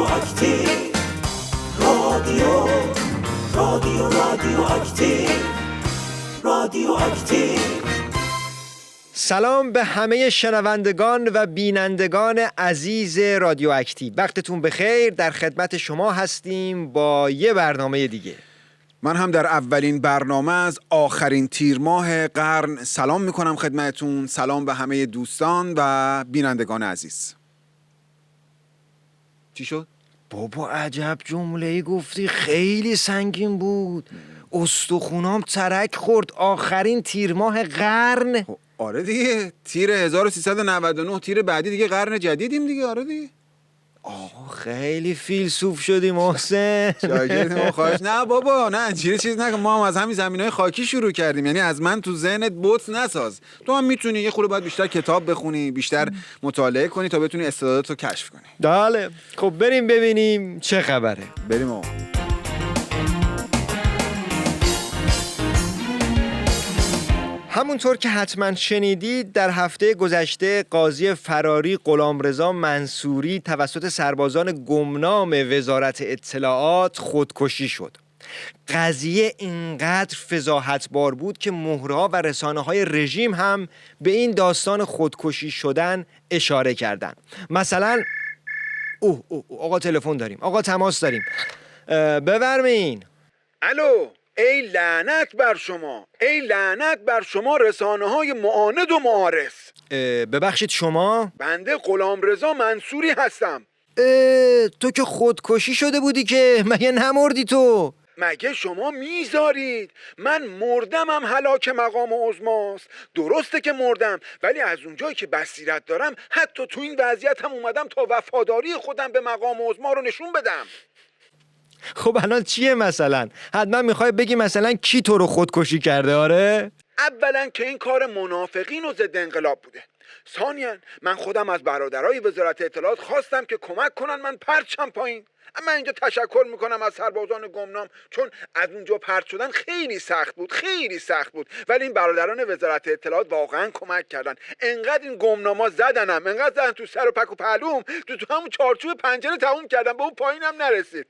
رادیواکتیو، رادیو رادیواکتیو، رادیواکتیو. سلام به همه شنوندگان و بینندگان عزیز رادیواکتیو. وقتتون بخیر، در خدمت شما هستیم با یه برنامه دیگه. من هم در اولین برنامه از آخرین تیر ماه قرن سلام میکنم خدمتتون. سلام به همه دوستان و بینندگان عزیز. چی شد؟ بابا عجب جمله‌ای گفتی، خیلی سنگین بود. استخونام ترک خورد. آخرین تیر ماه قرن. آره دیگه، تیر 1399، تیر بعدی دیگه قرن جدیدیم دیگه. آره دیگه. خیلی فیلسوف شدی محسن. شاگرد ما خواهش. نه بابا، نه چیز نکن. ما هم از همین زمینهای خاکی شروع کردیم. یعنی از من تو ذهنت بوت نساز. تو هم میتونی یه خورده باید بیشتر کتاب بخونی، بیشتر مطالعه کنی تا بتونی استعداداتو کشف کنی. بله، خب بریم ببینیم چه خبره. بریم آقا. همونطور که حتما شنیدید، در هفته گذشته قاضی فراری غلامرضا منصوری توسط سربازان گمنام وزارت اطلاعات خودکشی شد. قضیه اینقدر فضاحتبار بود که مهره‌ها و رسانه‌های رژیم هم به این داستان خودکشی شدن اشاره کردند. مثلا آقا تلفن داریم، آقا تماس داریم، بفرمایین. الو. ای لعنت بر شما، ای لعنت بر شما رسانه‌های معاند و معارض. ببخشید شما؟ بنده غلامرضا منصوری هستم. تو که خودکشی شده بودی که، مگه نمردی تو؟ مگه شما میذارید؟ من مردمم هلاک مقام عظماست. درسته که مردم، ولی از اونجایی که بصیرت دارم حتی تو این وضعیت هم اومدم تا وفاداری خودم به مقام عظما رو نشون بدم. خب الان چیه مثلا؟ حتما میخوای بگی مثلا کی تو رو خودکشی کرده؟ آره؟ اولا که این کار منافقین و ضد انقلاب بوده. ثانیاً من خودم از برادرای وزارت اطلاعات خواستم که کمک کنن من پرچم پایین. اما اینجا تشکر میکنم از سربازان گمنام، چون از اونجا پرت شدن خیلی سخت بود، خیلی سخت بود، ولی این برادران وزارت اطلاعات واقعا کمک کردن. انقدر این گمناما زدنم، انقدر زدن تو سر و پک و پهلوم، تو همون چارچوب پنجره تموم کردم، به اون پایینم نرسید.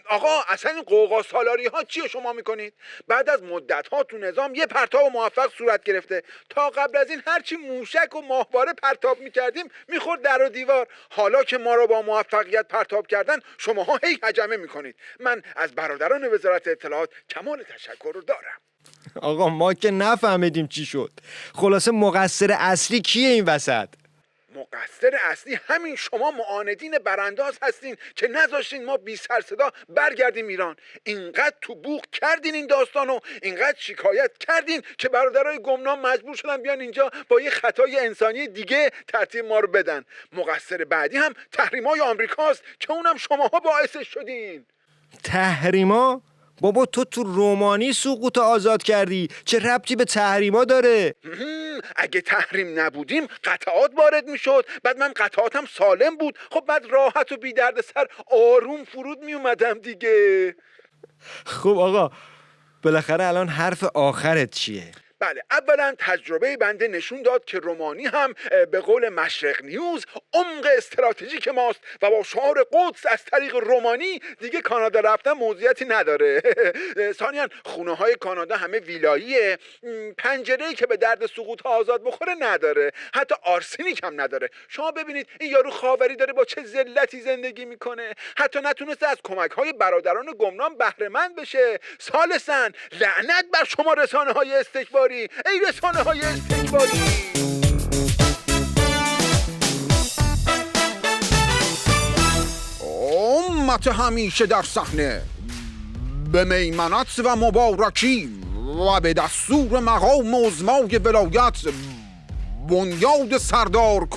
آقا اصلا این قوقا سالاری ها چیه شما میکنید؟ بعد از مدت ها تو نظام یه پرتاب موفق صورت گرفته. تا قبل از این هرچی موشک و ماهواره پرتاب میکردیم میخورد در و دیوار. حالا که ما رو با موفقیت پرتاب کردن، شماها هی هجمه میکنید. من از برادران وزارت اطلاعات کمال تشکر رو دارم. آقا ما که نفهمیدیم چی شد. خلاصه مقصر اصلی کیه این وسط؟ مقصر اصلی همین شما معاندین برانداز هستین که نذاشتین ما بی سر صدا برگردیم ایران. اینقدر تو بوق کردین این داستانو، اینقدر شکایت کردین که برادرای گمنام مجبور شدن بیان اینجا با یه خطای انسانی دیگه ترتیب ما رو بدن. مقصر بعدی هم تحریمای آمریکاست که اونم شماها باعثش شدین. تحریما؟ بابا تو رومانی سقوط آزاد کردی، چه ربطی به تحریما داره؟ اگه تحریم نبودیم قطعات وارد میشد، بعد من قطعاتم سالم بود، خب بعد راحت و بی درد سر آروم فرود می اومدم دیگه. خب آقا بالاخره الان حرف آخرت چیه؟ بله، اولا تجربه بنده نشون داد که رومانی هم به قول مشرق نیوز عمق استراتژیک ماست و با شعار قدس از طریق رومانی دیگه کانادا رفتن موضوعیتی نداره. ثانیاً خونه های کانادا همه ویلاییه، پنجره‌ای که به درد سقوط آزاد بخوره نداره، حتی آرسنیک هم نداره. شما ببینید این یارو خاوری داره با چه ذلتی زندگی میکنه، حتی نتونسته از کمک های برادران گمنام بهره مند بشه. ثالثاً لعنت بر شما رسانه های استکباری، ای رسانه های استکباری. امت همیشه در صحنه، به میمنت و مبارکی و به دستور مقام عظمای ولایت بنیاد سردار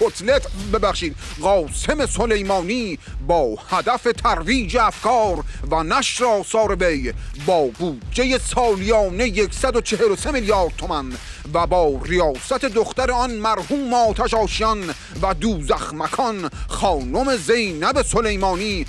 قاسم سلیمانی با هدف ترویج افکار و نشر آثار وی با بودجه سالیانه 143 میلیارد تومان و با ریاست دختر آن مرحوم آتش آشیان و دوزخ مکان خانم زینب سلیمانی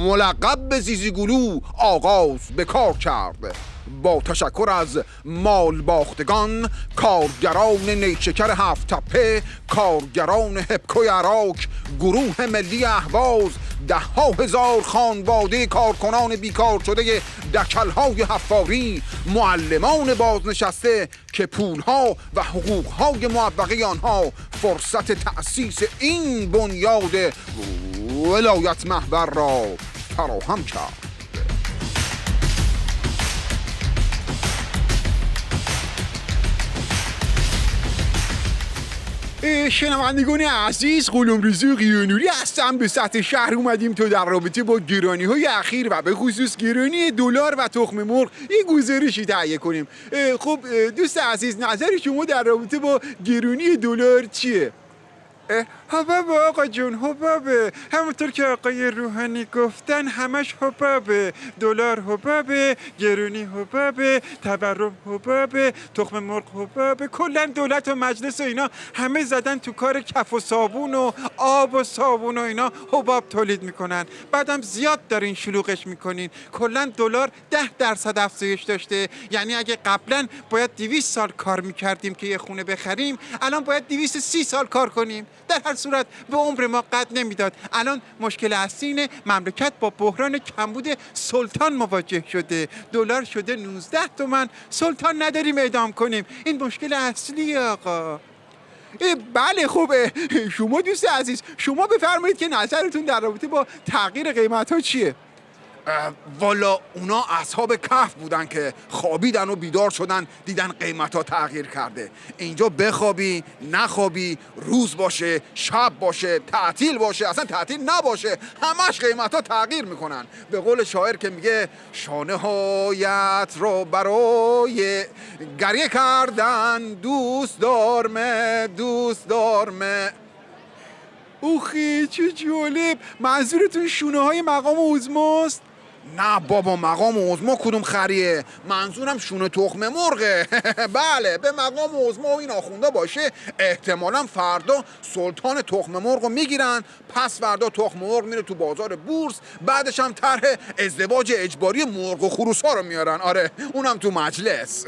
ملقب به زیزیگلو آغاز به کار کرد. با تشکر از مال باختگان، کارگران نیشکر هفت تپه، کارگران هپکوی عراق، گروه ملی اهواز، 10,000 خانواده کارکنان بیکار شده دکل‌های حفاری، معلمان بازنشسته که پولها و حقوقهای موفقه آنها فرصت تأسیس این بنیاد ولایت محور را فراهم کرد. شنوندگان عزیز، غلامرضا قیانوری هستم. به سطح شهر اومدیم تا در رابطه با گرانی‌های اخیر و به خصوص گرانی دلار و تخم مرغ یه گزارشی تهیه کنیم. خب دوست عزیز، نظر شما در رابطه با گرانی دلار چیه؟ حبابه آقا جون، حبابه. همونطور که آقای روحانی گفتن همش حبابه. دلار حبابه، گرونی حبابه، تورم حبابه، تخم مرغ حبابه. کلا دولت و مجلس و اینا همه زدن تو کار کف و صابون و آب و صابون و اینا حباب تولید میکنن. بعدم زیاد دارین شلوغش میکنین. کلا دلار 10% افزایش داشته. یعنی اگه قبلا باید 200 سال کار میکردیم که یه خونه بخریم، الان باید 230 سال کار کنیم. در هر صورت به عمر ما قد نمیداد. الان مشکل اصلی اینه مملکت با بحران کمبود سلطان مواجه شده. دلار شده 19 تومن، سلطان نداریم اعدام کنیم. این مشکل اصلی آقا. بله خوبه. شما دوست عزیز، شما بفرمایید که نظرتون در رابطه با تغییر قیمت ها چیه؟ والا اونا اصحاب کهف بودن که خوابیدن و بیدار شدن دیدن قیمت ها تغییر کرده. اینجا بخوابی نخوابی، روز باشه شب باشه، تعطیل باشه اصلا تعطیل نباشه، همش قیمت ها تغییر میکنن. به قول شاعر که میگه شانه هایت رو برای گریه کردن دوست دارمه دوست دارمه. اوخی چه جالب. منظورتون شونه های مقام اوزماست؟ نه بابا، مقام اوزما کدوم خریه؟ منظورم شونه تخم مرغه. بله، به مقام اوزما و این آخونده باشه احتمالا فردا سلطان تخم مرغ رو میگیرن، پس فردا تخم مرغ میره تو بازار بورس، بعدش هم طرح ازدواج اجباری مرغ و خروس ها رو میارن. آره اونم تو مجلس.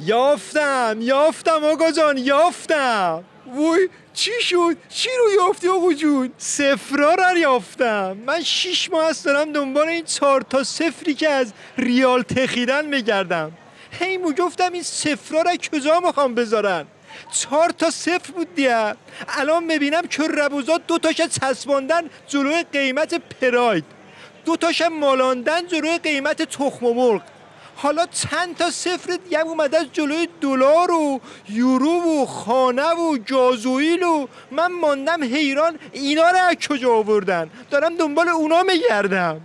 یافتم آقا جان، یافتم. وای چی شد؟ چی رو یافتی آقا جون؟ صفرا رو یافتم. من 6 ماه است دارم دنبال این 4 تا صفری که از ریال تخیدن میگردم. هی گفتم این صفرا رو کجا میخوام بذارن؟ 4 تا صفر بود دیگه. الان میبینم که ربوزات 2 تاش چسباندن جلوی قیمت پراید، 2 تاش مالاندن جلوی قیمت تخم مرغ. حالا چند تا صفر دیگه اومده از جلوی دلار و یورو و خانه و گازوئیل و من ماندم حیران اینا رو از کجا آوردن. دارم دنبال اونا میگردم.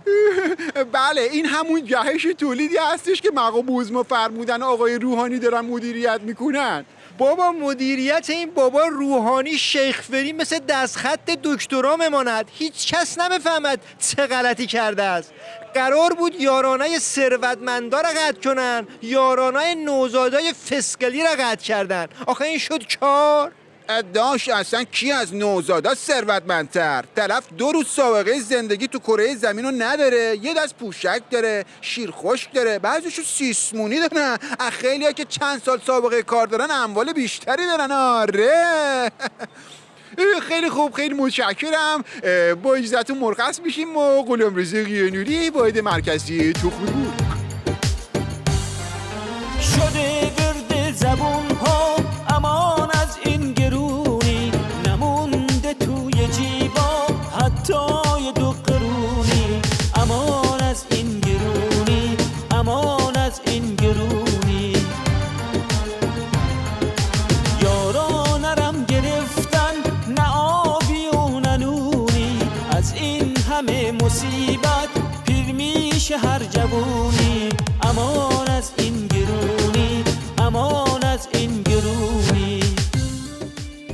بله، این همون جهش تولیدی هستش که مقام اوزما فرمودن آقای روحانی دارن مدیریت میکنن. بابا مدیریت این بابا روحانی شیخفری مثل دستخط دکترا میماند. هیچ کس نمیفهمد چه غلطی کرده است. قرار بود یارانه ثروتمندا را قطع کنن، یارانه نوزادای فسقلی را قطع کردن. آخه این شد کار؟ داش اصلا کی از نوزادا ثروتمندتر؟ طرف 2 روز سابقه زندگی تو کره زمین رو نداره، یه دست پوشک داره، شیر خشک داره، بعضیشو سیسمونی دارن. خیلی ها که چند سال سابقه کار دارن اموال بیشتری دارن. آره. خیلی خوب، خیلی متشکرم. با اجازهتون مرخص میشیم. ما غلامرضا قیانوری، واحد مرکزی تخم مرغ. شده گرد زبون ها امان از این گرونی، نمونده توی جیبا حتی یه 2 قرونی. امان از این گرونی، امان از این گرونی. یارا نرم گرفتن نه آبی و نه نونی، از این همه مصیبت پیر میشه هر جوونی. امان از این گرونی، امان از این گرونی.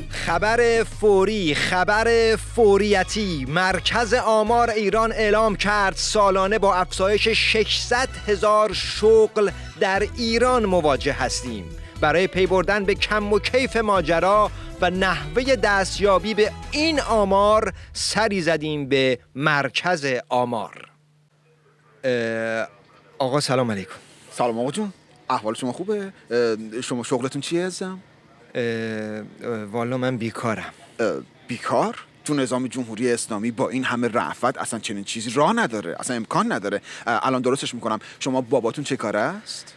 خبر فوری، خبر فوریتی. مرکز آمار ایران اعلام کرد سالانه با افزایش 600,000 شغل در ایران مواجه هستیم. برای پی بردن به کم و کیف ماجرا و نحوه دستیابی به این آمار سری زدیم به مرکز آمار. آقا سلام علیکم. سلام آقا جون، احوال شما خوبه؟ شما شغلتون چیه عزیزم؟ والا من بیکارم. بیکار؟ تو نظام جمهوری اسلامی با این همه رأفت اصلا چنین چیزی راه نداره، اصلا امکان نداره. الان درستش میکنم. شما باباتون چه کاره است؟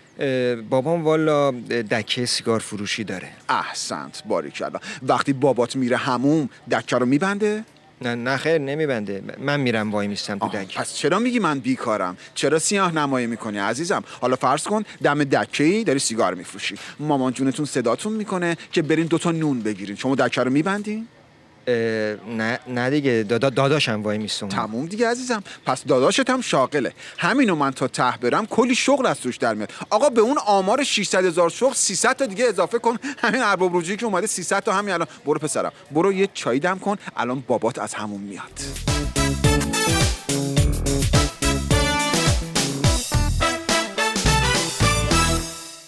بابام والا دکه سیگار فروشی داره. احسنت، باریکالله. وقتی بابات میره حموم دکه رو میبنده؟ نه خیر نمیبنده، من میرم وای میستم تو دکه. پس چرا میگی من بیکارم؟ چرا سیاه نمایی میکنی عزیزم؟ حالا فرض کن دم دکه‌ای داری سیگار میفروشی، مامان جونتون صداتون میکنه که برین 2 تا نون بگیرین، شما دکه رو میبندین؟ نه دیگه، داداشم وای میستم. تموم دیگه عزیزم. پس داداشت هم شاغله. همینو من تا ته برم کلی شغل از توش در میاد. آقا به اون آمار 600,000 شغل 300 تا دیگه اضافه کن. همین ارباب رجوعی که اومده 300 تا همین الان. برو پسرم، برو یه چای دم کن، الان بابات از همون میاد.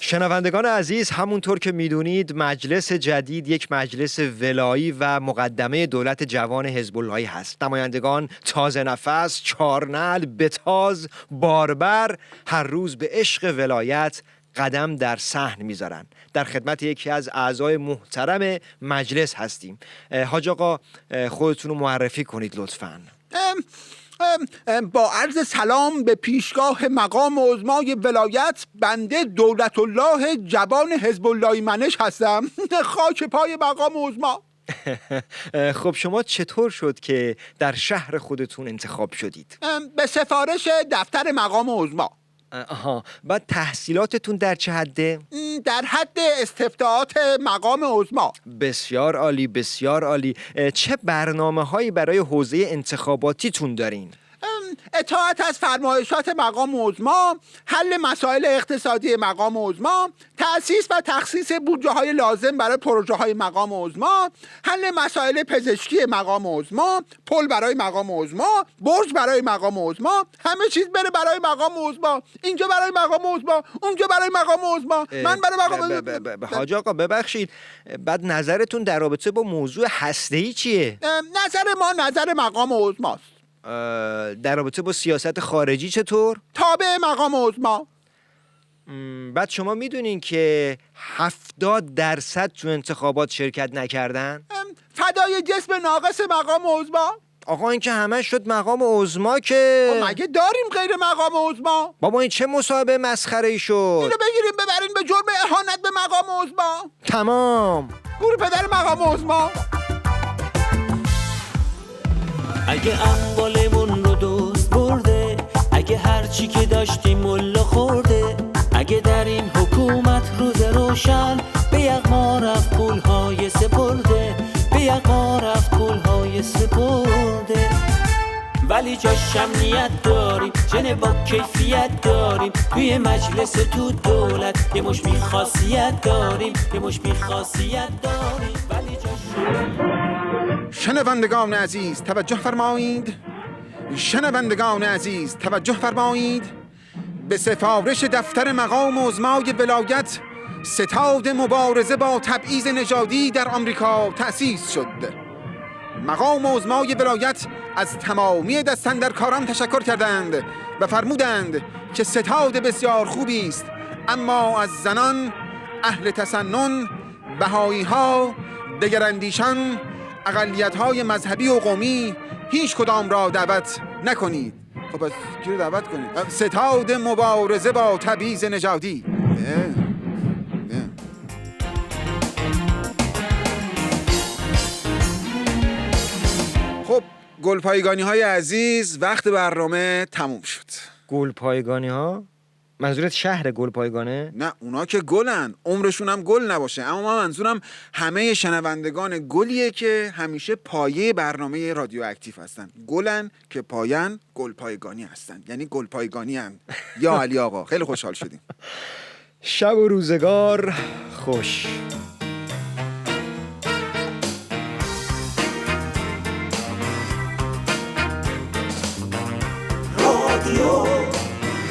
شنوندگان عزیز، همونطور که میدونید مجلس جدید یک مجلس ولایی و مقدمه دولت جوان حزب اللهی هست. نمایندگان تازه نفس، چارنل، بتاز، باربر هر روز به عشق ولایت قدم در صحن میذارن. در خدمت یکی از اعضای محترم مجلس هستیم. حاج آقا خودتون رو معرفی کنید لطفاً. با عرض سلام به پیشگاه مقام عظمای ولایت، بنده دولت الله جوان حزب اللهی منش هستم. خاک پای مقام عظما. خب شما چطور شد که در شهر خودتون انتخاب شدید؟ به سفارش دفتر مقام عظما. بعد تحصیلاتتون در چه حده؟ در حد استفتاءات مقام عظما. بسیار عالی، بسیار عالی. چه برنامه‌هایی برای حوزه انتخاباتیتون دارین؟ اطاعت از فرمایشات مقام عظما، حل مسائل اقتصادی مقام عظما، تأسیس و تخصیص بودجه‌های لازم برای پروژه‌های مقام عظما، حل مسائل پزشکی مقام عظما، پل برای مقام عظما، برج برای مقام عظما، همه چیز بره برای مقام عظما. اینجا برای مقام عظما، اونجا برای مقام عظما، من برای مقام. حاج آقا ببخشید، بعد نظرتون در رابطه با موضوع هسته‌ای چیه؟ نظر ما نظر مقام عظماست. در رابطه با سیاست خارجی چطور؟ تابع مقام عظما. بعد شما میدونین که 70% تو انتخابات شرکت نکردن؟ فدای جسم ناقص مقام عظما. آقا این که همه شد مقام عظما که مگه داریم غیر مقام عظما؟ بابا این چه مصاحبه مسخره‌ای شد؟ اینو بگیریم ببرین به جرم اهانت به مقام عظما. تمام. گور پدر مقام عظما. اگه اموالمون رو دوست برده، اگه هرچی که داشتیم ملا خورده، اگه در این حکومت روز روشن به یغما رفت پولهای سپرده، به یغما رفت پولهای سپرده، ولی جاش امنیت داریم، جنه با کیفیت داریم، توی مجلس تو دولت یه مش بی‌خاصیت داریم، یه مش بی‌خاصیت داریم، ولی جاش. شنوندگان عزیز توجه فرمایید. شنوندگان عزیز توجه فرمایید. به سفارش دفتر مقام عظمای ولایت ستاد مبارزه با تبعیض نژادی در آمریکا تأسیس شد. مقام عظمای ولایت از تمامی دستاندرکاران تشکر کردند و فرمودند که ستاد بسیار خوبی است، اما از زنان، اهل تسنن، بهایی‌ها، دگراندیشان، اقلیت‌های مذهبی و قومی هیچ کدام را دعوت نکنید. خب پس کی رو دعوت کنید؟ ستاد مبارزه با تبعیض نژادی. خب گلپایگانی‌های عزیز، وقت برنامه تموم شد. گلپایگانی‌ها؟ منظورت شهر گلپایگانه؟ نه اونا که گلن، عمرشون هم گل نباشه، اما من منظورم همه شنوندگان گلیه که همیشه پایه برنامه رادیو اکتیو هستن. گلن که پایان گلپایگانی هستن، یعنی گلپایگانی هستن. یا علی آقا خیلی خوشحال شدیم. شب و روزگار خوش.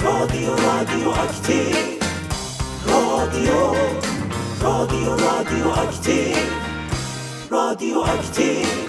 رادیو اکتیو، رادیو اکتیو، رادیو اکتیو.